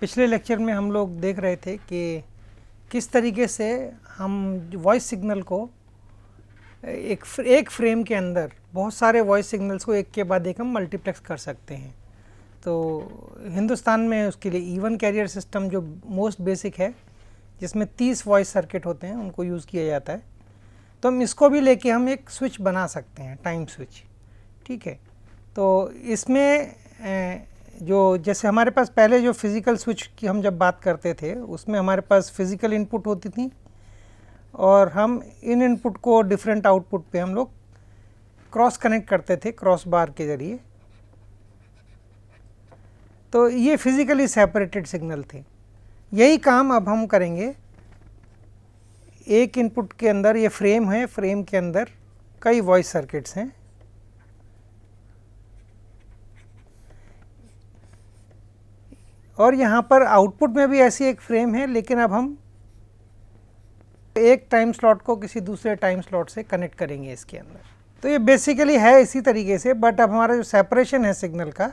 पिछले लेक्चर में हम लोग देख रहे थे कि किस तरीके से हम वॉइस सिग्नल को एक फ्रेम के अंदर बहुत सारे वॉइस सिग्नल्स को एक के बाद एक हम मल्टीप्लेक्स कर सकते हैं। तो हिंदुस्तान में उसके लिए इवन कैरियर सिस्टम जो मोस्ट बेसिक है, जिसमें 30 वॉइस सर्किट होते हैं, उनको यूज़ किया जाता है। तो हम इसको भी लेके हम एक स्विच बना सकते हैं, टाइम स्विच। ठीक है, तो इसमें जो जैसे हमारे पास पहले जो फिज़िकल स्विच की हम जब बात करते थे, उसमें हमारे पास फिज़िकल इनपुट होती थी और हम इन इनपुट को डिफरेंट आउटपुट पे हम लोग क्रॉस कनेक्ट करते थे क्रॉस बार के ज़रिए। तो ये फिज़िकली सेपरेटेड सिग्नल थे। यही काम अब हम करेंगे। एक इनपुट के अंदर ये फ्रेम है, फ्रेम के अंदर कई वॉइस सर्किट्स हैं। और यहाँ पर आउटपुट में भी ऐसी एक फ्रेम है, लेकिन अब हम एक टाइम स्लॉट को किसी दूसरे टाइम स्लॉट से कनेक्ट करेंगे इसके अंदर। तो ये बेसिकली है इसी तरीके से, बट अब हमारा जो सेपरेशन है सिग्नल का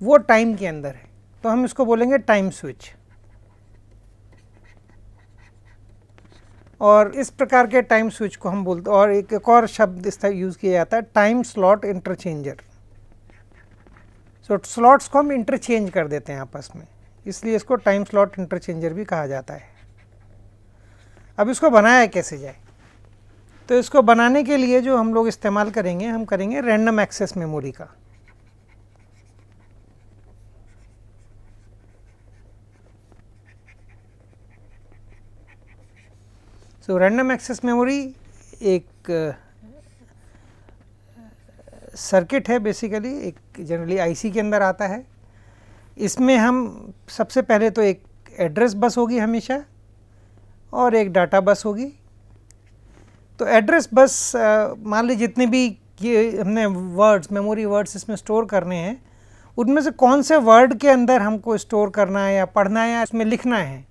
वो टाइम के अंदर है। तो हम इसको बोलेंगे टाइम स्विच। और इस प्रकार के टाइम स्विच को हम बोलते हैं, और एक और शब्द इस तरह यूज़ किया जाता है, टाइम स्लॉट इंटरचेंजर। सो स्लॉट्स को हम इंटरचेंज कर देते हैं आपस में, इसलिए इसको टाइम स्लॉट इंटरचेंजर भी कहा जाता है। अब इसको बनाया कैसे जाए? तो इसको बनाने के लिए जो हम लोग इस्तेमाल करेंगे, हम करेंगे रैंडम एक्सेस मेमोरी का। सो रैंडम एक्सेस मेमोरी एक सर्किट है, बेसिकली एक जनरली आईसी के अंदर आता है। इसमें हम सबसे पहले तो एक एड्रेस बस होगी हमेशा और एक डाटा बस होगी। तो एड्रेस बस मान लीजिए जितने भी ये हमने वर्ड्स, मेमोरी वर्ड्स इसमें स्टोर करने हैं, उनमें से कौन से वर्ड के अंदर हमको स्टोर करना है या पढ़ना है या इसमें लिखना है,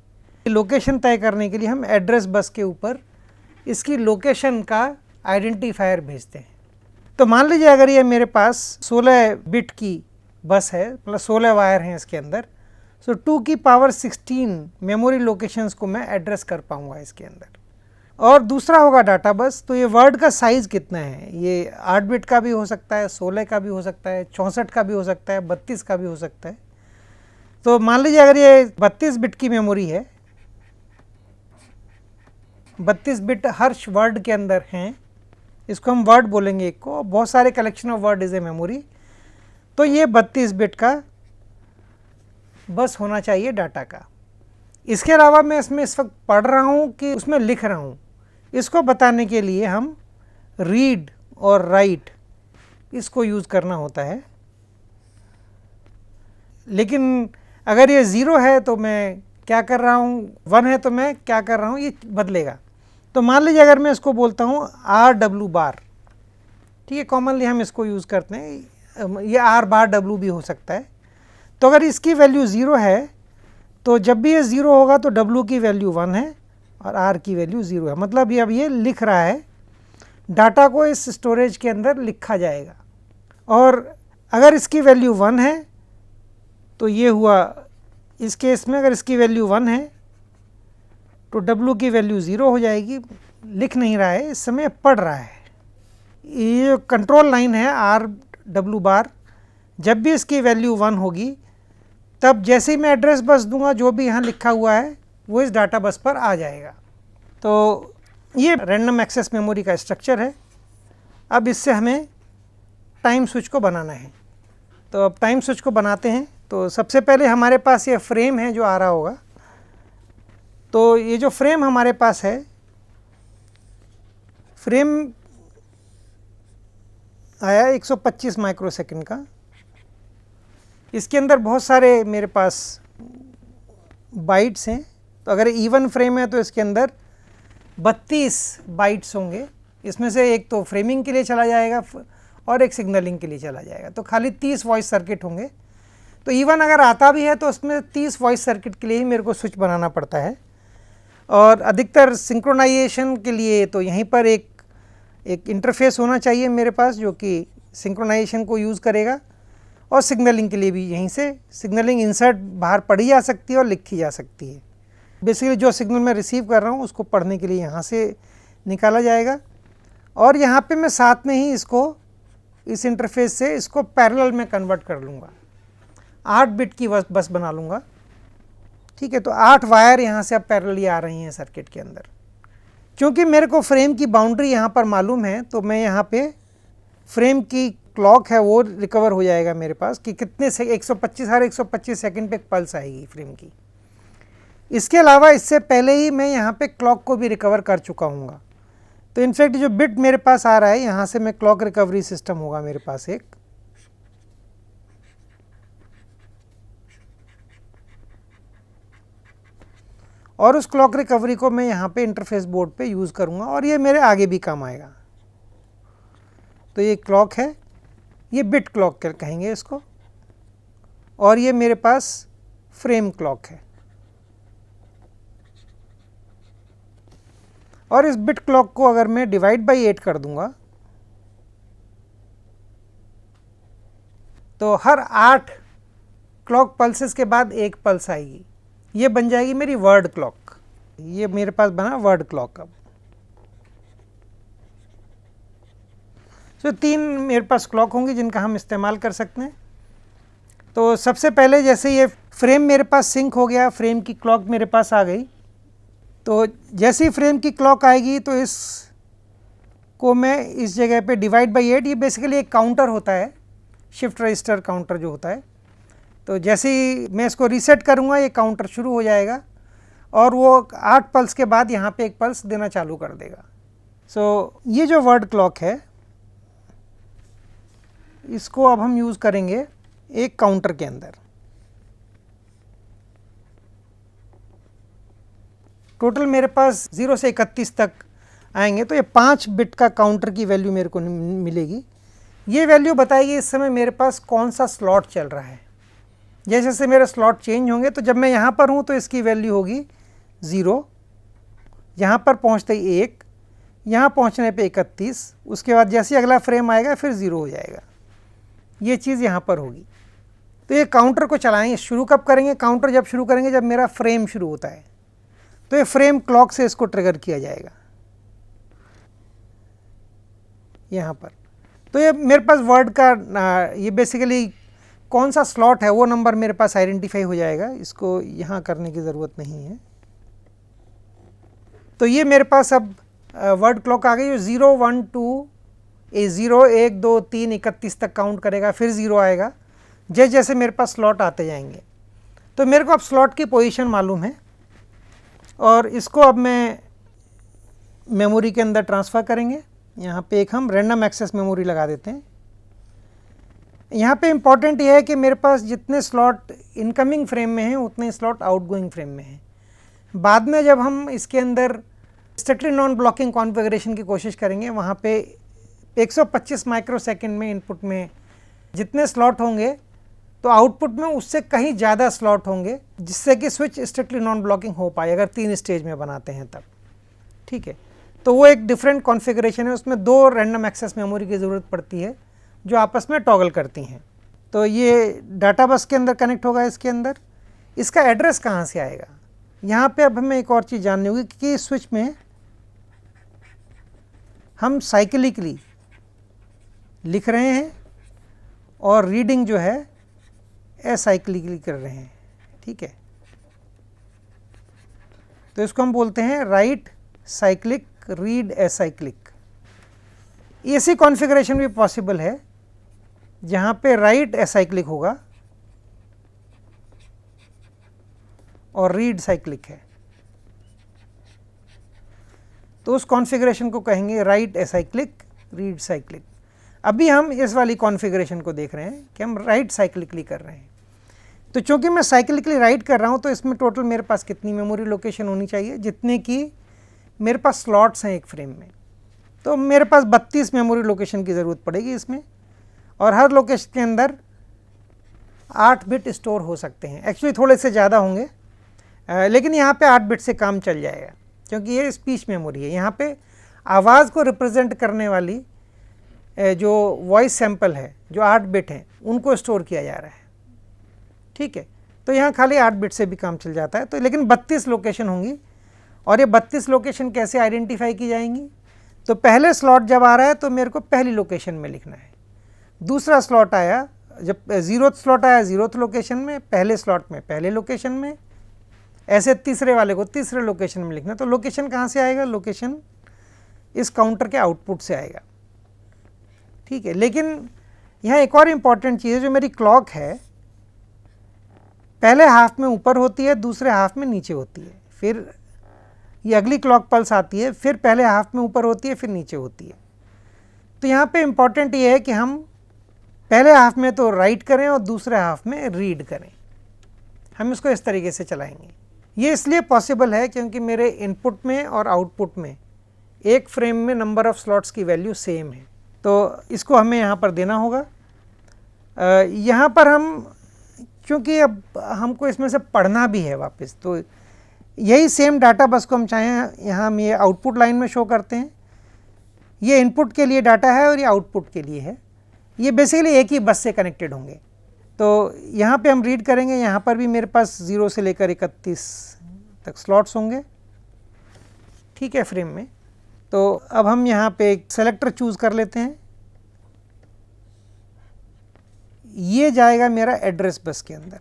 लोकेशन तय करने के लिए हम एड्रेस बस के ऊपर इसकी लोकेशन का आइडेंटिफायर भेजते हैं। तो मान लीजिए अगर ये मेरे पास 16 बिट की बस है, प्लस 16 वायर हैं इसके अंदर, सो 2 की पावर 16 मेमोरी लोकेशंस को मैं एड्रेस कर पाऊँगा इसके अंदर। और दूसरा होगा डाटा बस। तो ये वर्ड का साइज़ कितना है, ये 8 बिट का भी हो सकता है, 16 का भी हो सकता है, 64 का भी हो सकता है, 32 का भी हो सकता है। तो मान लीजिए अगर ये 32 बिट की मेमोरी है, 32 बिट हर वर्ड के अंदर हैं, इसको हम वर्ड बोलेंगे एक को, बहुत सारे collection of word is a memory. तो ये 32 बिट का बस होना चाहिए डाटा का। इसके अलावा मैं इसमें इस वक्त पढ़ रहा हूँ कि उसमें लिख रहा हूँ, इसको बताने के लिए हम रीड और राइट इसको यूज़ करना होता है। लेकिन अगर ये 0 है तो मैं क्या कर रहा हूँ, 1 है तो मैं क्या कर रहा हूँ, ये बदलेगा। तो मान लीजिए अगर मैं इसको बोलता हूँ RW बार, ठीक है, कॉमनली हम इसको यूज़ करते हैं, ये R बार W भी हो सकता है। तो अगर इसकी वैल्यू 0 है तो जब भी ये 0 होगा तो W की वैल्यू 1 है और R की वैल्यू 0 है। मतलब ये अब ये लिख रहा है, डाटा को इस स्टोरेज के अंदर लिखा जाएगा। और अगर इसकी वैल्यू 1 है तो ये हुआ, इस केस में अगर इसकी वैल्यू 1 है तो W की वैल्यू 0 हो जाएगी। लिख नहीं रहा है, इस समय पढ़ रहा है। ये कंट्रोल लाइन है RW बार, जब भी इसकी वैल्यू 1 होगी तब जैसे ही मैं एड्रेस बस दूंगा, जो भी यहाँ लिखा हुआ है वो इस डाटा बस पर आ जाएगा। तो ये रैंडम एक्सेस मेमोरी का स्ट्रक्चर है। अब इससे हमें टाइम स्विच को बनाना है। तो अब टाइम स्विच को बनाते हैं। तो सबसे पहले हमारे पास ये फ्रेम है जो आ रहा होगा। तो ये जो फ्रेम हमारे पास है, फ्रेम आया 125 माइक्रोसेकंड का। इसके अंदर बहुत सारे मेरे पास बाइट्स हैं। तो अगर इवन फ्रेम है तो इसके अंदर 32 बाइट्स होंगे। इसमें से एक तो फ्रेमिंग के लिए चला जाएगा और एक सिग्नलिंग के लिए चला जाएगा। तो खाली 30 वॉइस सर्किट होंगे। तो इवन अगर आता भी है तो उसमें 30 वॉइस सर्किट के लिए ही मेरे को स्विच बनाना पड़ता है। और अधिकतर सिंक्रोनाइजेशन के लिए तो यहीं पर एक इंटरफेस होना चाहिए मेरे पास, जो कि सिंक्रोनाइजेशन को यूज़ करेगा। और सिग्नलिंग के लिए भी यहीं से सिग्नलिंग इंसर्ट बाहर पढ़ी जा सकती है और लिखी जा सकती है। बेसिकली जो सिग्नल मैं रिसीव कर रहा हूँ उसको पढ़ने के लिए यहाँ से निकाला जाएगा, और यहाँ पे मैं साथ में ही इसको इस इंटरफेस से इसको पैरेलल में कन्वर्ट कर लूँगा, 8 बिट की बस बना लूँगा। ठीक है, तो 8 वायर यहाँ से अब पैरेलली आ रही हैं सर्किट के अंदर। क्योंकि मेरे को फ्रेम की बाउंड्री यहाँ पर मालूम है, तो मैं यहाँ पे फ्रेम की क्लॉक है वो रिकवर हो जाएगा मेरे पास कि कितने से 125 हर 125 सेकंड पे एक पल्स आएगी फ्रेम की। इसके अलावा इससे पहले ही मैं यहाँ पे क्लॉक को भी रिकवर कर चुका हूँगा। तो इनफैक्ट जो बिट मेरे पास आ रहा है यहाँ से मैं क्लॉक रिकवरी सिस्टम होगा मेरे पास एक, और उस क्लॉक रिकवरी को मैं यहाँ पे इंटरफेस बोर्ड पे यूज़ करूँगा और ये मेरे आगे भी काम आएगा। तो ये क्लॉक है, ये बिट क्लॉक कहेंगे इसको, और ये मेरे पास फ्रेम क्लॉक है। और इस बिट क्लॉक को अगर मैं डिवाइड बाई 8 कर दूंगा तो हर 8 क्लॉक पल्सेस के बाद एक पल्स आएगी, ये बन जाएगी मेरी वर्ड क्लॉक। ये मेरे पास बना वर्ड क्लॉक। अब तो 3 मेरे पास क्लॉक होंगी जिनका हम इस्तेमाल कर सकते हैं। तो सबसे पहले जैसे ये फ्रेम मेरे पास सिंक हो गया, फ्रेम की क्लॉक मेरे पास आ गई, तो जैसे ही फ्रेम की क्लॉक आएगी तो इस को मैं इस जगह पे डिवाइड बाई 8, ये बेसिकली एक काउंटर होता है, शिफ्ट रजिस्टर काउंटर जो होता है। तो जैसे ही मैं इसको रीसेट करूँगा ये काउंटर शुरू हो जाएगा और वो 8 पल्स के बाद यहाँ पे एक पल्स देना चालू कर देगा। सो ये जो वर्ड क्लॉक है इसको अब हम यूज़ करेंगे एक काउंटर के अंदर। टोटल मेरे पास 0 से 31 तक आएंगे, तो ये 5 बिट का काउंटर की वैल्यू मेरे को मिलेगी। ये वैल्यू बताएगी इस समय मेरे पास कौन सा स्लॉट चल रहा है। जैसे जैसे मेरे स्लॉट चेंज होंगे तो जब मैं यहाँ पर हूँ तो इसकी वैल्यू होगी 0, यहाँ पर पहुँचते ही 1, यहाँ पहुँचने पे 31, उसके बाद जैसे अगला फ्रेम आएगा फिर 0 हो जाएगा। ये चीज़ यहाँ पर होगी। तो ये काउंटर को चलाएंगे, शुरू कब करेंगे? काउंटर जब शुरू करेंगे जब मेरा फ्रेम शुरू होता है, तो ये फ्रेम क्लॉक से इसको ट्रिगर किया जाएगा यहाँ पर। तो ये मेरे पास वर्ड का ये बेसिकली कौन सा स्लॉट है वो नंबर मेरे पास आइडेंटिफाई हो जाएगा, इसको यहाँ करने की ज़रूरत नहीं है। तो ये मेरे पास अब वर्ड क्लॉक आ गई, जो 0 1 2 0 1 2 3 31 तक काउंट करेगा, फिर 0 आएगा जैसे जैसे मेरे पास स्लॉट आते जाएंगे। तो मेरे को अब स्लॉट की पोजीशन मालूम है और इसको अब मैं मेमोरी के अंदर ट्रांसफ़र करेंगे। यहाँ पे एक हम रैंडम एक्सेस मेमोरी लगा देते हैं। यहाँ पे इम्पॉर्टेंट ये है कि मेरे पास जितने स्लॉट इनकमिंग फ्रेम में हैं उतने स्लॉट आउटगोइंग फ्रेम में हैं। बाद में जब हम इसके अंदर स्ट्रिक्टली नॉन ब्लॉकिंग कॉन्फ़िगरेशन की कोशिश करेंगे, वहाँ पे 125 माइक्रोसेकंड में इनपुट में जितने स्लॉट होंगे तो आउटपुट में उससे कहीं ज़्यादा स्लॉट होंगे, जिससे कि स्विच स्ट्रिक्टली नॉन ब्लॉकिंग हो पाए अगर 3 स्टेज में बनाते हैं तब। ठीक है, तो वो एक डिफरेंट कॉन्फ़िगरेशन है, उसमें 2 रैंडम एक्सेस मेमोरी की ज़रूरत पड़ती है जो आपस में टॉगल करती हैं। तो ये डाटा बस के अंदर कनेक्ट होगा इसके अंदर। इसका एड्रेस कहाँ से आएगा? यहाँ पे अब हमें एक और चीज़ जाननी होगी कि स्विच में हम साइक्लिकली लिख रहे हैं और रीडिंग जो है एसाइक्लिकली कर रहे हैं। ठीक है, तो इसको हम बोलते हैं राइट साइक्लिक, रीड एसाइक्लिक। ऐसी कॉन्फ़िगरेशन भी पॉसिबल है जहाँ पे राइट एसाइक्लिक होगा और रीड साइक्लिक है, तो उस कॉन्फ़िगरेशन को कहेंगे राइट एसाइक्लिक, रीड साइक्लिक। अभी हम इस वाली कॉन्फ़िगरेशन को देख रहे हैं कि हम राइट साइक्लिकली कर रहे हैं। तो चूँकि मैं साइक्लिकली राइट कर रहा हूँ तो इसमें टोटल मेरे पास कितनी मेमोरी लोकेशन होनी चाहिए? जितने की मेरे पास स्लॉट्स हैं एक फ्रेम में, तो मेरे पास 32 मेमोरी लोकेशन की ज़रूरत पड़ेगी इसमें, और हर लोकेशन के अंदर 8 बिट स्टोर हो सकते हैं। एक्चुअली थोड़े से ज़्यादा होंगे, लेकिन यहाँ पे 8 बिट से काम चल जाएगा क्योंकि ये स्पीच मेमोरी है। यहाँ पे आवाज़ को रिप्रेजेंट करने वाली जो वॉइस सैंपल है जो 8 बिट हैं उनको स्टोर किया जा रहा है। ठीक है, तो यहाँ खाली 8 बिट से भी काम चल जाता है। तो लेकिन 32 लोकेशन होंगी, और ये 32 लोकेशन कैसे आइडेंटिफाई की जाएंगी? तो पहले स्लॉट जब आ रहा है तो मेरे को पहली लोकेशन में लिखना है, दूसरा स्लॉट आया, जब 0th स्लॉट आया 0th लोकेशन में, पहले स्लॉट में पहले लोकेशन में, ऐसे तीसरे वाले को तीसरे लोकेशन में लिखना। तो लोकेशन कहाँ से आएगा? लोकेशन इस काउंटर के आउटपुट से आएगा। ठीक है, लेकिन यहाँ एक और इम्पॉर्टेंट चीज़ है, जो मेरी क्लॉक है पहले हाफ में ऊपर होती है, दूसरे हाफ में नीचे होती है, फिर ये अगली क्लॉक पल्स आती है, फिर पहले हाफ में ऊपर होती है, फिर नीचे होती है। तो यहाँ पे इम्पॉर्टेंट ये है कि हम पहले हाफ में तो राइट करें और दूसरे हाफ में रीड करें। हम इसको इस तरीके से चलाएंगे। ये इसलिए पॉसिबल है क्योंकि मेरे इनपुट में और आउटपुट में एक फ्रेम में नंबर ऑफ़ स्लॉट्स की वैल्यू सेम है, तो इसको हमें यहाँ पर देना होगा। यहाँ पर हम, क्योंकि अब हमको इसमें से पढ़ना भी है वापस, तो यही सेम डाटा बस को हम चाहें यहाँ हम ये आउटपुट लाइन में शो करते हैं। ये इनपुट के लिए डाटा है और ये आउटपुट के लिए है। ये बेसिकली एक ही बस से कनेक्टेड होंगे। तो यहाँ पे हम रीड करेंगे, यहाँ पर भी मेरे पास 0 से लेकर 31 तक स्लॉट्स होंगे। ठीक है, फ्रेम में। तो अब हम यहाँ पे एक सेलेक्टर चूज़ कर लेते हैं। ये जाएगा मेरा एड्रेस बस के अंदर।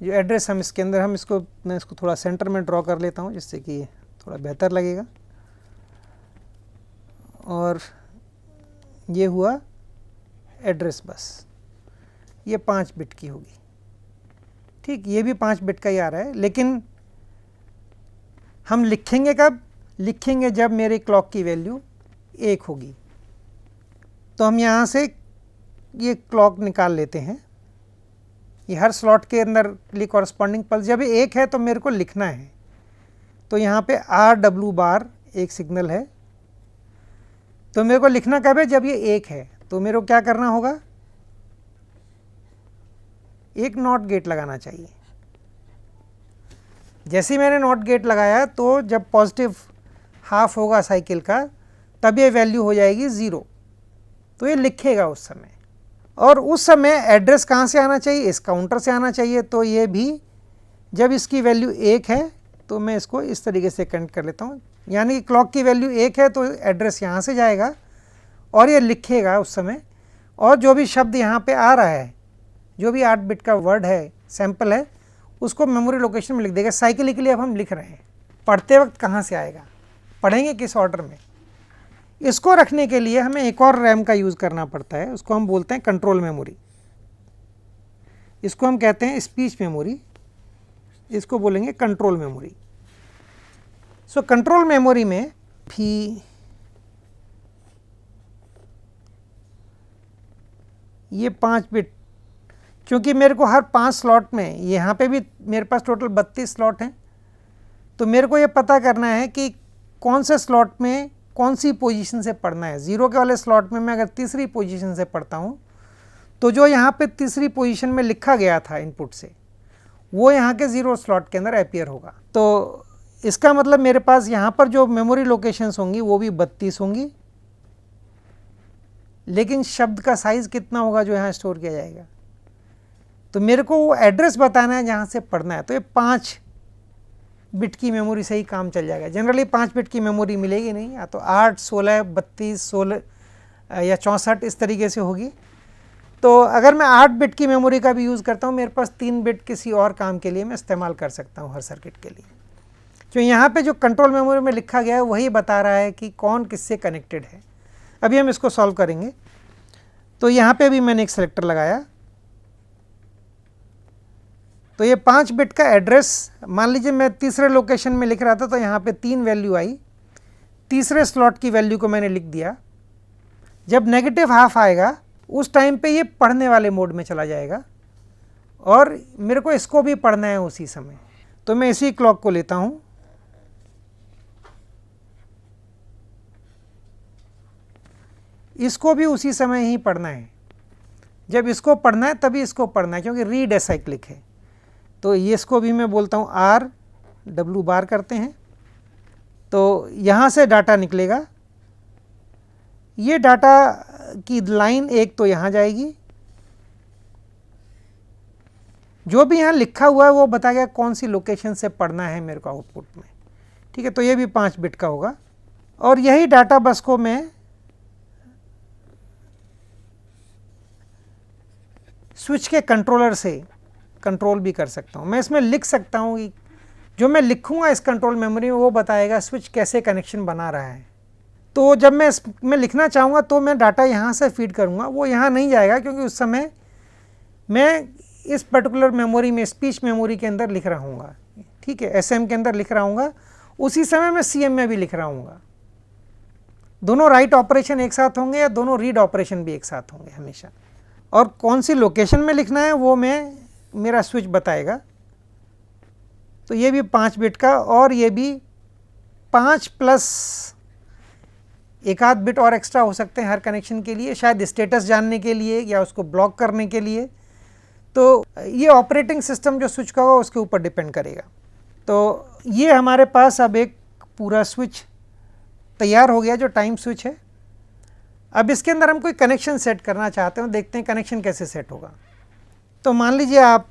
जो एड्रेस हम इसके अंदर, मैं इसको थोड़ा सेंटर में ड्रॉ कर लेता हूँ जिससे कि थोड़ा बेहतर लगेगा। और ये हुआ एड्रेस बस, ये 5 बिट की होगी। ठीक, ये भी 5 बिट का ही आ रहा है, लेकिन हम लिखेंगे कब? लिखेंगे जब मेरी क्लॉक की वैल्यू 1 होगी। तो हम यहाँ से ये क्लॉक निकाल लेते हैं। ये हर स्लॉट के अंदर लिए कॉरस्पॉन्डिंग पल्स जब ये 1 है तो मेरे को लिखना है। तो यहाँ पे RW बार एक सिग्नल है, तो मेरे को लिखना कब है? जब ये 1 है। तो मेरे को क्या करना होगा? एक नॉट गेट लगाना चाहिए। जैसे ही मैंने नॉट गेट लगाया तो जब पॉजिटिव हाफ होगा साइकिल का, तब ये वैल्यू हो जाएगी 0। तो ये लिखेगा उस समय, और उस समय एड्रेस कहाँ से आना चाहिए? इस काउंटर से आना चाहिए। तो ये भी जब इसकी वैल्यू 1 है तो मैं इसको इस तरीके से कनेक्ट कर लेता हूँ, यानी कि क्लॉक की वैल्यू 1 है तो एड्रेस यहाँ से जाएगा और ये लिखेगा उस समय। और जो भी शब्द यहाँ पे आ रहा है, जो भी 8 बिट का वर्ड है, सैंपल है, उसको मेमोरी लोकेशन में लिख देगा। साइकिलिकली अब हम लिख रहे हैं, पढ़ते वक्त कहाँ से आएगा, पढ़ेंगे किस ऑर्डर में। इसको रखने के लिए हमें एक और रैम का यूज़ करना पड़ता है, उसको हम बोलते हैं कंट्रोल मेमोरी। इसको हम कहते हैं स्पीच मेमोरी, इसको बोलेंगे control memory. So control memory में भी ये 5 बिट, क्योंकि मेरे को हर 5 स्लॉट में, यहाँ पे भी मेरे पास टोटल 32 स्लॉट हैं, तो मेरे को ये पता करना है कि कौन से स्लॉट में कौन सी पोजीशन से पढ़ना है। 0 के वाले स्लॉट में मैं अगर तीसरी पोजीशन से पढ़ता हूँ तो जो यहाँ पे तीसरी पोजीशन में लिखा गया था इनपुट से, वो यहाँ के 0 स्लॉट के अंदर अपीयर होगा। तो इसका मतलब मेरे पास यहाँ पर जो मेमोरी लोकेशंस होंगी वो भी 32 होंगी, लेकिन शब्द का साइज़ कितना होगा जो यहाँ स्टोर किया जाएगा? तो मेरे को वो एड्रेस बताना है जहाँ से पढ़ना है। तो ये 5 बिट की मेमोरी से ही काम चल जाएगा। जनरली 5 बिट की मेमोरी मिलेगी नहीं, या तो 8, 16, 32, 16 या 64 इस तरीके से होगी। तो अगर मैं 8 बिट की मेमोरी का भी यूज़ करता हूँ, मेरे पास 3 बिट किसी और काम के लिए मैं इस्तेमाल कर सकता हूँ हर सर्किट के लिए। तो यहाँ पे जो कंट्रोल मेमोरी में लिखा गया है वही बता रहा है कि कौन किससे कनेक्टेड है। अभी हम इसको सॉल्व करेंगे। तो यहाँ पे भी मैंने एक सेलेक्टर लगाया, तो ये 5 बिट का एड्रेस, मान लीजिए मैं तीसरे लोकेशन में लिख रहा था तो यहाँ पे 3 वैल्यू आई, तीसरे स्लॉट की वैल्यू को मैंने लिख दिया। जब नेगेटिव हाफ आएगा उस टाइम पे ये पढ़ने वाले मोड में चला जाएगा और मेरे को इसको भी पढ़ना है उसी समय। तो मैं इसी क्लॉक को लेता हूँ, इसको भी उसी समय ही पढ़ना है। जब इसको पढ़ना है तभी इसको पढ़ना है, क्योंकि रीड एसाइक्लिक है। तो ये इसको भी मैं बोलता हूँ RW बार करते हैं। तो यहाँ से डाटा निकलेगा, ये डाटा की लाइन एक तो यहाँ जाएगी, जो भी यहाँ लिखा हुआ है वो बताएगा कौन सी लोकेशन से पढ़ना है मेरे को आउटपुट में, ठीक है। तो ये भी 5 बिट का होगा और यही डाटा बस को मैं स्विच के कंट्रोलर से कंट्रोल भी कर सकता हूँ। मैं इसमें लिख सकता हूँ कि जो मैं लिखूँगा इस कंट्रोल मेमोरी में वो बताएगा स्विच कैसे कनेक्शन बना रहा है। तो जब मैं इसमें लिखना चाहूँगा तो मैं डाटा यहाँ से फीड करूँगा, वो यहाँ नहीं जाएगा क्योंकि उस समय मैं इस पर्टिकुलर मेमोरी में स्पीच मेमोरी के अंदर लिख रहा हूँगा, ठीक है, एसएम के अंदर लिख रहा हूँगा, उसी समय मैं सीएम में भी लिख रहा हूँगा। दोनों राइट ऑपरेशन एक साथ होंगे या दोनों रीड ऑपरेशन भी एक साथ होंगे हमेशा। और कौन सी लोकेशन में लिखना है वो मेरा स्विच बताएगा। तो ये भी 5 बिट का और ये भी 5 प्लस एक आध बिट और एक्स्ट्रा हो सकते हैं हर कनेक्शन के लिए, शायद स्टेटस जानने के लिए या उसको ब्लॉक करने के लिए। तो ये ऑपरेटिंग सिस्टम जो स्विच का होगा उसके ऊपर डिपेंड करेगा। तो ये हमारे पास अब एक पूरा स्विच तैयार हो गया जो टाइम स्विच है। अब इसके अंदर हम कोई कनेक्शन सेट करना चाहते हैं, देखते हैं कनेक्शन कैसे सेट होगा। तो मान लीजिए आप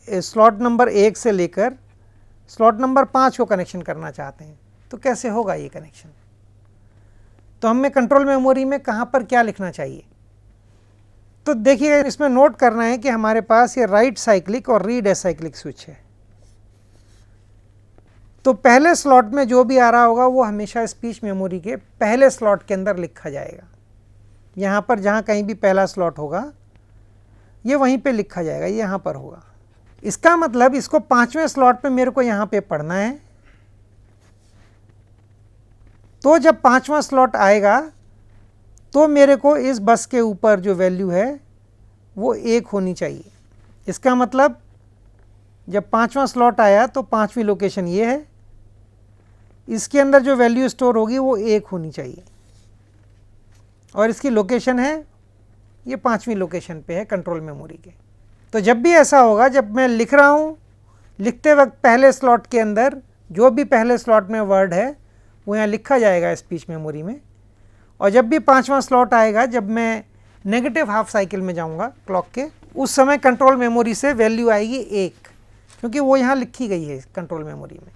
स्लॉट नंबर 1 से लेकर स्लॉट नंबर 5 को कनेक्शन करना चाहते हैं, तो कैसे होगा ये कनेक्शन। तो हमें कंट्रोल मेमोरी में कहाँ पर क्या लिखना चाहिए। तो देखिए इसमें नोट करना है कि हमारे पास ये राइट साइक्लिक और रीड एसाइक्लिक स्विच है। तो पहले स्लॉट में जो भी आ रहा होगा वो हमेशा स्पीच मेमोरी के पहले स्लॉट के अंदर लिखा जाएगा। यहाँ पर जहाँ कहीं भी पहला स्लॉट होगा ये वहीं पे लिखा जाएगा, ये यहाँ पर होगा। इसका मतलब इसको 5वें स्लॉट पे मेरे को यहाँ पे पढ़ना है। तो जब 5वां स्लॉट आएगा तो मेरे को इस बस के ऊपर जो वैल्यू है वो 1 होनी चाहिए। इसका मतलब जब 5वां स्लॉट आया तो 5वीं लोकेशन ये है, इसके अंदर जो वैल्यू स्टोर होगी वो 1 होनी चाहिए और इसकी लोकेशन है ये 5वीं लोकेशन पे है कंट्रोल मेमोरी के। तो जब भी ऐसा होगा, जब मैं लिख रहा हूँ, लिखते वक्त पहले स्लॉट के अंदर जो भी पहले स्लॉट में वर्ड है वो यहाँ लिखा जाएगा स्पीच मेमोरी में। और जब भी 5वां स्लॉट आएगा, जब मैं नेगेटिव हाफ साइकिल में जाऊँगा क्लॉक के, उस समय कंट्रोल मेमोरी से वैल्यू आएगी 1, क्योंकि वो यहाँ लिखी गई है कंट्रोल मेमोरी में,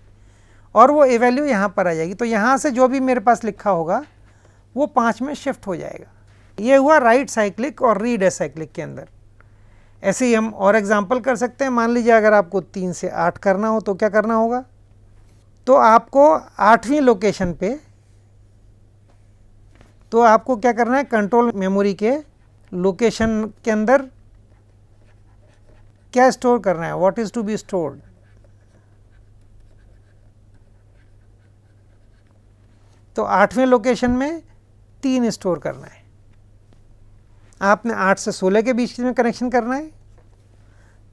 और वो वैल्यू यहाँ पर आ जाएगी। तो यहाँ से जो भी मेरे पास लिखा होगा वो 5 में शिफ्ट हो जाएगा। ये हुआ राइट साइक्लिक और रीड एसाइक्लिक के अंदर। ऐसे ही हम और एग्जांपल कर सकते हैं। मान लीजिए अगर आपको 3 से 8 करना हो तो क्या करना होगा। तो आपको 8वीं लोकेशन पे तो आपको क्या करना है, कंट्रोल मेमोरी के लोकेशन के अंदर क्या स्टोर करना है, what is to be stored. तो 8वें लोकेशन में 3 स्टोर करना है। आपने 8 से 16 के बीच में कनेक्शन करना है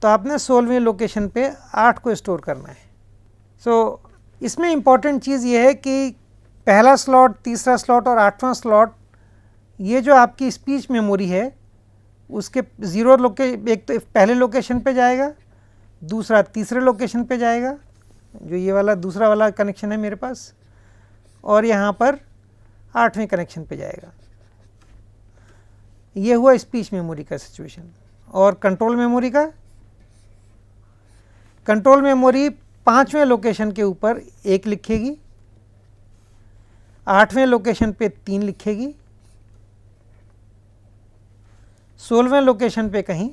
तो आपने 16वीं लोकेशन पे 8 को स्टोर करना है। सो इसमें इम्पॉर्टेंट चीज़ ये है कि पहला स्लॉट, तीसरा स्लॉट और 8वां स्लॉट, ये जो आपकी स्पीच मेमोरी है उसके एक तो पहले लोकेशन पे जाएगा, दूसरा तीसरे लोकेशन पे जाएगा, जो ये वाला दूसरा वाला कनेक्शन है मेरे पास, और यहाँ पर 8वें कनेक्शन पे जाएगा। ये हुआ स्पीच मेमोरी का सिचुएशन। और कंट्रोल मेमोरी का, कंट्रोल मेमोरी 5वें लोकेशन के ऊपर 1 लिखेगी, 8वें लोकेशन पे 3 लिखेगी, 16वें लोकेशन पे कहीं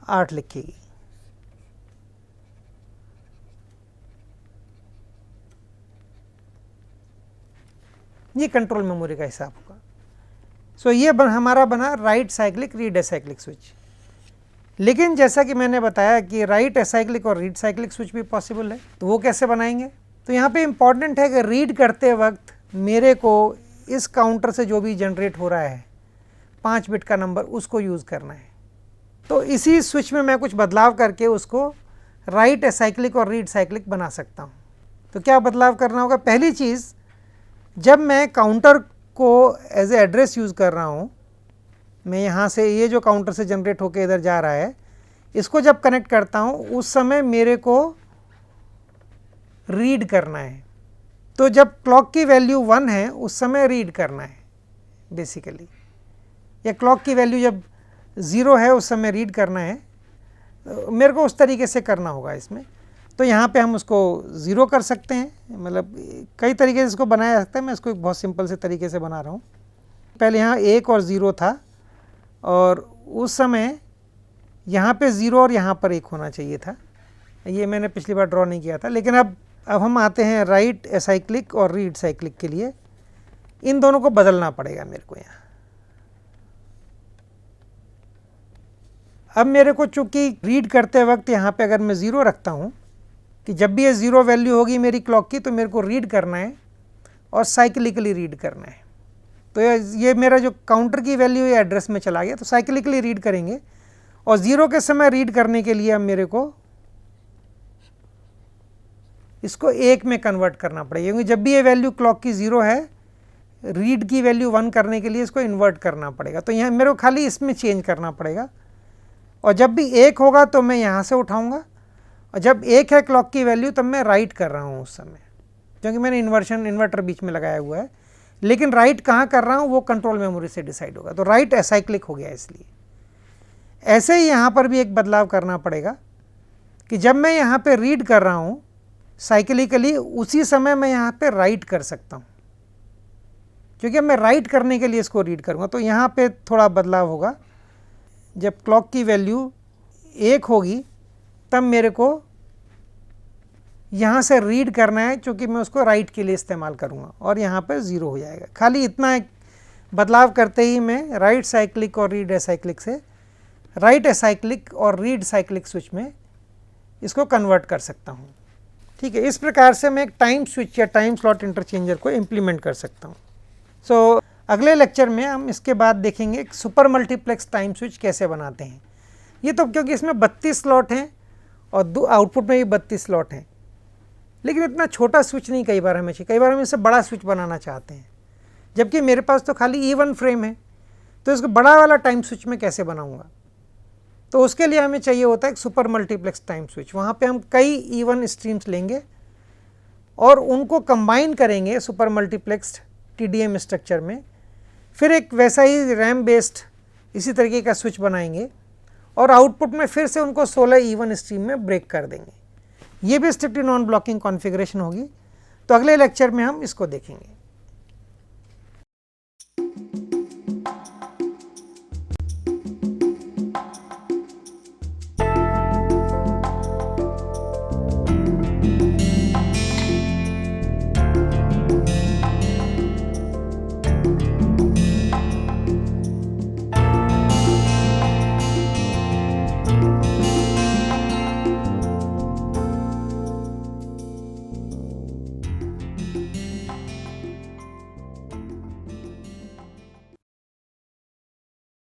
8 लिखेगी। ये कंट्रोल मेमोरी का हिसाब होगा। सो ये हमारा बना right cyclic read acyclic switch. लेकिन जैसा कि मैंने बताया कि राइट एसाइक्लिक और रीड साइक्लिक स्विच भी पॉसिबल है, तो वो कैसे बनाएंगे। तो यहाँ पे इम्पॉर्टेंट है कि रीड करते वक्त मेरे को इस काउंटर से जो भी जनरेट हो रहा है 5 बिट का नंबर, उसको यूज़ करना है। तो इसी स्विच में मैं कुछ बदलाव करके उसको राइट एसाइक्लिक और रीड साइक्लिक बना सकता हूँ। तो क्या बदलाव करना होगा। पहली चीज़, जब मैं काउंटर को एज ए एड्रेस यूज़ कर रहा हूँ, मैं यहाँ से ये जो काउंटर से जनरेट होकर इधर जा रहा है, इसको जब कनेक्ट करता हूँ उस समय मेरे को रीड करना है। तो जब क्लॉक की वैल्यू 1 है उस समय रीड करना है, बेसिकली, या क्लॉक की वैल्यू जब 0 है उस समय रीड करना है, मेरे को उस तरीके से करना होगा इसमें। तो यहाँ पे हम उसको 0 कर सकते हैं, मतलब कई तरीके से इसको बनाया जा सकता है। मैं इसको एक बहुत सिंपल से तरीके से बना रहा हूँ। पहले यहाँ 1 और 0 था और उस समय यहाँ पे 0 और यहाँ पर 1 होना चाहिए था। ये मैंने पिछली बार ड्रॉ नहीं किया था, लेकिन अब हम आते हैं राइट एसाइक्लिक और रीड साइक्लिक के लिए। इन दोनों को बदलना पड़ेगा मेरे को यहाँ। अब मेरे को चूंकि रीड करते वक्त यहाँ पे अगर मैं 0 रखता हूँ कि जब भी ये 0 वैल्यू होगी मेरी क्लॉक की, तो मेरे को रीड करना है और साइक्लिकली रीड करना है। तो ये मेरा जो काउंटर की वैल्यू ये एड्रेस में चला गया, तो साइक्लिकली रीड करेंगे। और 0 के समय रीड करने के लिए अब मेरे को इसको 1 में कन्वर्ट करना पड़ेगा, क्योंकि जब भी ये वैल्यू क्लॉक की 0 है, रीड की वैल्यू 1 करने के लिए इसको इन्वर्ट करना पड़ेगा। तो यहाँ मेरे को खाली इसमें चेंज करना पड़ेगा। और जब भी 1 होगा तो मैं यहाँ से उठाऊँगा, और जब 1 है क्लॉक की वैल्यू तब मैं राइट कर रहा हूँ उस समय, क्योंकि मैंने इन्वर्टर बीच में लगाया हुआ है। लेकिन राइट कहाँ कर रहा हूँ वो कंट्रोल मेमोरी से डिसाइड होगा। तो राइट एसाइक्लिक हो गया। इसलिए ऐसे ही यहाँ पर भी एक बदलाव करना पड़ेगा कि जब मैं यहाँ पे रीड कर रहा हूँ साइक्लिकली, उसी समय मैं यहाँ पे राइट कर सकता हूँ, क्योंकि मैं राइट करने के लिए इसको रीड करूँगा। तो यहाँ पे थोड़ा बदलाव होगा। जब क्लॉक की वैल्यू 1 होगी तब मेरे को यहाँ से रीड करना है, क्योंकि मैं उसको राइट के लिए इस्तेमाल करूँगा, और यहाँ पे 0 हो जाएगा। खाली इतना एक बदलाव करते ही मैं राइट साइक्लिक और रीड एसाइक्लिक से राइट एसाइक्लिक और रीड साइक्लिक स्विच में इसको कन्वर्ट कर सकता हूँ। ठीक है, इस प्रकार से मैं एक टाइम स्विच या टाइम स्लॉट इंटरचेंजर को इम्प्लीमेंट कर सकता हूँ। सो अगले लेक्चर में हम इसके बाद देखेंगे सुपर मल्टीप्लेक्स टाइम स्विच कैसे बनाते हैं। ये तो क्योंकि इसमें 32 स्लॉट हैं और आउटपुट में भी 32 स्लॉट हैं, लेकिन इतना छोटा स्विच नहीं कई बार हमें चाहिए। कई बार हम इससे बड़ा स्विच बनाना चाहते हैं, जबकि मेरे पास तो खाली E1 फ्रेम है। तो इसको बड़ा वाला टाइम स्विच में कैसे बनाऊंगा? तो उसके लिए हमें चाहिए होता है एक सुपर मल्टीप्लेक्स टाइम स्विच। वहाँ पे हम कई E1 स्ट्रीम्स लेंगे और उनको कंबाइन करेंगे सुपर मल्टीप्लेक्स्ड TDM स्ट्रक्चर में। फिर एक वैसा ही रैम बेस्ड इसी तरीके का स्विच बनाएंगे और आउटपुट में फिर से उनको 16 E1 स्ट्रीम में ब्रेक कर देंगे। ये भी स्ट्रिक्टली नॉन ब्लॉकिंग कॉन्फ़िगरेशन होगी। तो अगले लेक्चर में हम इसको देखेंगे।